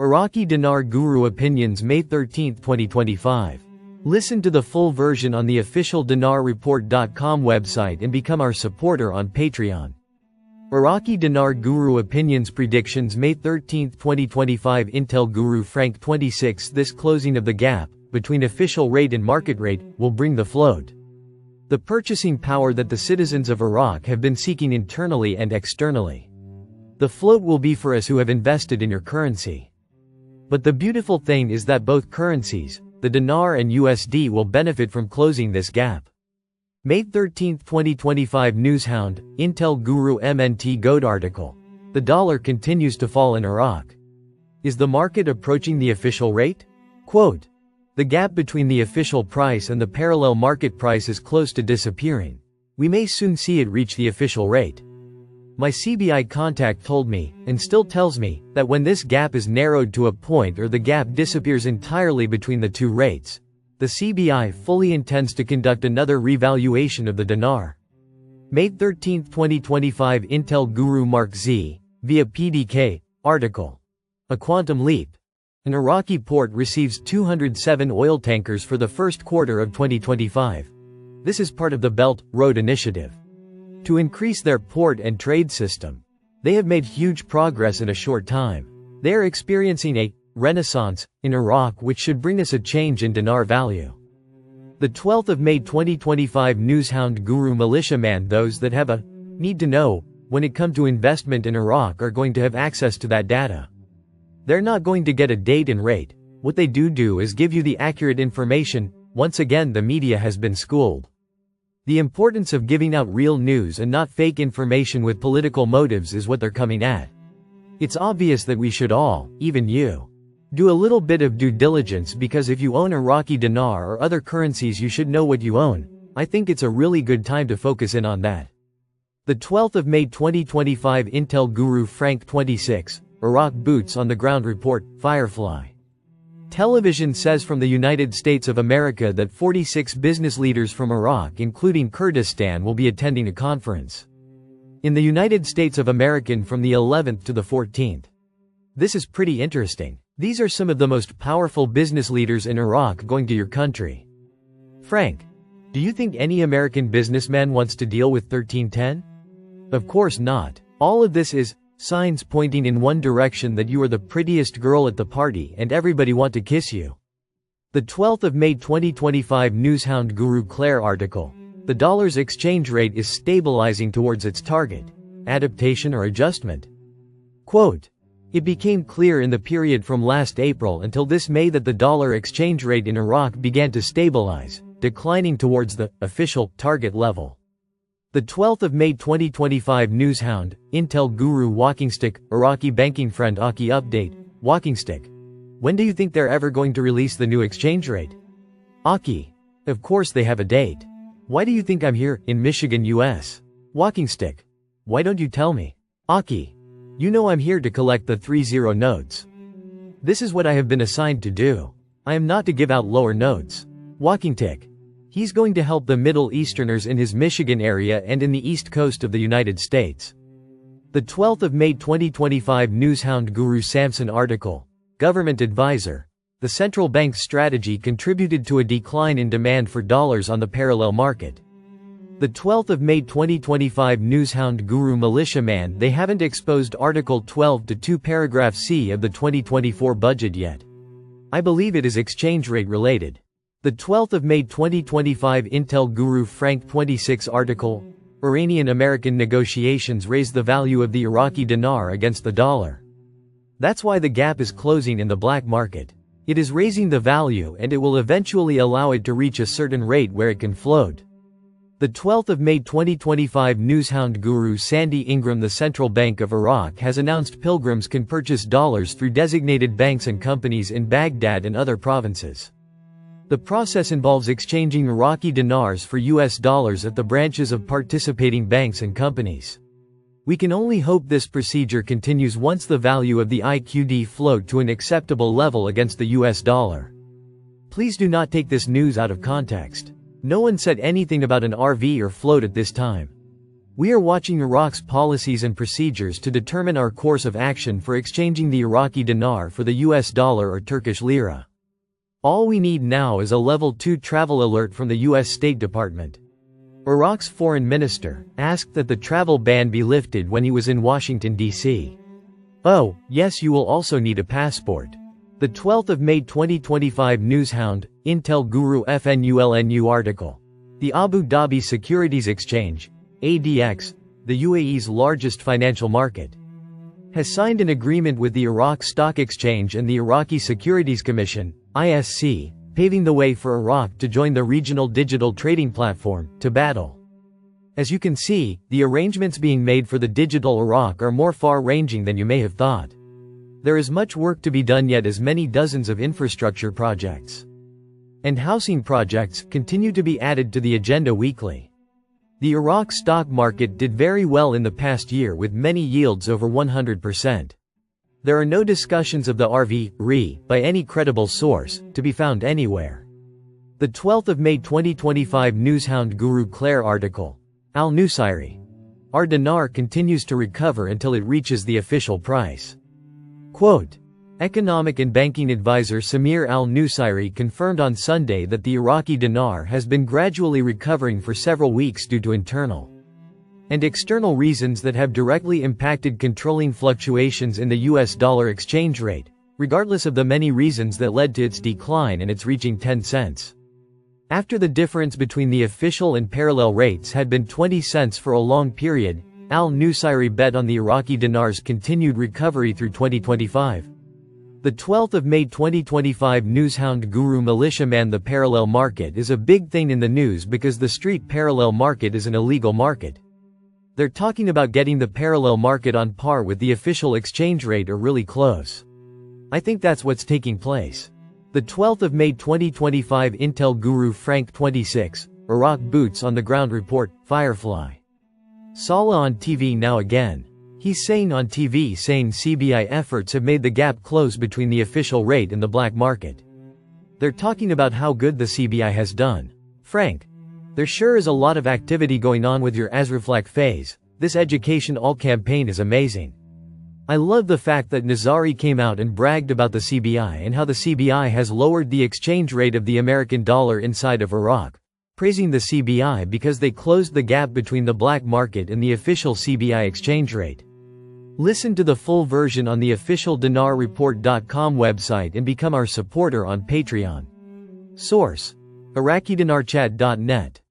Iraqi Dinar Guru Opinions, May 13, 2025. Listen to the full version on the official dinarreport.com website and become our supporter on Patreon. Iraqi Dinar Guru Opinions Predictions, May 13, 2025. Intel Guru Frank 26. This closing of the gap between official rate and market rate will bring the float. The purchasing power that the citizens of Iraq have been seeking internally and externally. The float will be for us who have invested in your currency. But the beautiful thing is that both currencies, the dinar and USD, will benefit from closing this gap. May 13, 2025. Newshound, Intel Guru MNT Goat article. The dollar continues to fall in Iraq. Is the market approaching the official rate? Quote, the gap between the official price and the parallel market price is close to disappearing. We may soon see it reach the official rate. My CBI contact told me, and still tells me, that when this gap is narrowed to a point or the gap disappears entirely between the two rates, the CBI fully intends to conduct another revaluation of the dinar. May 13, 2025. Intel Guru Mark Z, via PDK, article. A quantum leap. An Iraqi port receives 207 oil tankers for the first quarter of 2025. This is part of the Belt Road Initiative. To increase their port and trade system, they have made huge progress in a short time. They are experiencing a renaissance in Iraq, which should bring us a change in dinar value. The 12th of May 2025. Newshound Guru Militiaman. Those that have a need to know when it comes to investment in Iraq are going to have access to that data. They're not going to get a date and rate. What they do is give you the accurate information. Once again, the media has been schooled. The importance of giving out real news and not fake information with political motives is what they're coming at. It's obvious that we should all, even you, do a little bit of due diligence, because if you own Iraqi dinar or other currencies, you should know what you own. I think it's a really good time to focus in on that. The 12th of May 2025. Intel Guru Frank 26, Iraq Boots on the Ground Report, Firefly. Television says from the United States of America that 46 business leaders from Iraq, including Kurdistan, will be attending a conference in the United States of America from the 11th to the 14th. This is pretty interesting. These are some of the most powerful business leaders in Iraq going to your country. Frank, do you think any American businessman wants to deal with 1310? Of course not. All of this is signs pointing in one direction, that you are the prettiest girl at the party and everybody want to kiss you. The 12th of May 2025. Newshound Guru Claire article. The dollar's exchange rate is stabilizing towards its target. Adaptation or adjustment? Quote, it became clear in the period from last April until this May that the dollar exchange rate in Iraq began to stabilize, declining towards the official target level. The 12th of May 2025. Newshound, Intel Guru Walking Stick, Iraqi banking friend Aki update, Walking Stick. When do you think they're ever going to release the new exchange rate? Aki. Of course they have a date. Why do you think I'm here, in Michigan, US? Walking Stick. Why don't you tell me? Aki. You know I'm here to collect the 30 nodes. This is what I have been assigned to do. I am not to give out lower nodes. Walking Tick. He's going to help the Middle Easterners in his Michigan area and in the East Coast of the United States. The 12th of May 2025. Newshound Guru Samson article. Government advisor. The central bank's strategy contributed to a decline in demand for dollars on the parallel market. The 12th of May 2025. Newshound Guru Militiaman. They haven't exposed Article 12 to 2 paragraph C of the 2024 budget yet. I believe it is exchange rate related. The 12th of May 2025. Intel Guru Frank 26 article. Iranian-American negotiations raise the value of the Iraqi dinar against the dollar. That's why the gap is closing in the black market. It is raising the value, and it will eventually allow it to reach a certain rate where it can float. The 12th of May 2025. Newshound Guru Sandy Ingram. The Central Bank of Iraq has announced pilgrims can purchase dollars through designated banks and companies in Baghdad and other provinces. The process involves exchanging Iraqi dinars for US dollars at the branches of participating banks and companies. We can only hope this procedure continues once the value of the IQD float to an acceptable level against the US dollar. Please do not take this news out of context. No one said anything about an RV or float at this time. We are watching Iraq's policies and procedures to determine our course of action for exchanging the Iraqi dinar for the US dollar or Turkish lira. All we need now is a level 2 travel alert from the US State Department. Iraq's foreign minister asked that the travel ban be lifted when he was in Washington, D.C. Oh, yes, you will also need a passport. The 12th of May 2025 Newshound, Intel Guru FNULNU article. The Abu Dhabi Securities Exchange, ADX, the UAE's largest financial market, has signed an agreement with the Iraq Stock Exchange and the Iraqi Securities Commission, ISC, paving the way for Iraq to join the regional digital trading platform, Tabadal. As you can see, the arrangements being made for the digital Iraq are more far-ranging than you may have thought. There is much work to be done yet, as many dozens of infrastructure projects and housing projects continue to be added to the agenda weekly. The Iraq stock market did very well in the past year with many yields over 100%. There are no discussions of the RV/RE by any credible source to be found anywhere. The 12th of May 2025 Newshound Guru Claire article. Al-Nusayri. Our dinar continues to recover until it reaches the official price. Quote, Economic and banking advisor Samir al-Nusayri confirmed on Sunday that the Iraqi dinar has been gradually recovering for several weeks due to internal and external reasons that have directly impacted controlling fluctuations in the US dollar exchange rate, regardless of the many reasons that led to its decline and its reaching 10 cents. After the difference between the official and parallel rates had been 20 cents for a long period, al-Nusayri bet on the Iraqi dinar's continued recovery through 2025. The 12th of May 2025 Newshound Guru militiaman. The parallel market is a big thing in the news because the street parallel market is an illegal market. They're talking about getting the parallel market on par with the official exchange rate or really close. I think that's what's taking place. The 12th of May 2025 Intel Guru Frank 26, Iraq Boots on the Ground Report, Firefly. Saleh on TV now again. He's saying on TV CBI efforts have made the gap close between the official rate and the black market. They're talking about how good the CBI has done. Frank, there sure is a lot of activity going on with your Azraflak phase. This education all campaign is amazing. I love the fact that Nazari came out and bragged about the CBI and how the CBI has lowered the exchange rate of the American dollar inside of Iraq, praising the CBI because they closed the gap between the black market and the official CBI exchange rate. Listen to the full version on the official dinarreport.com website and become our supporter on Patreon. Source: IraqiDinarChat.net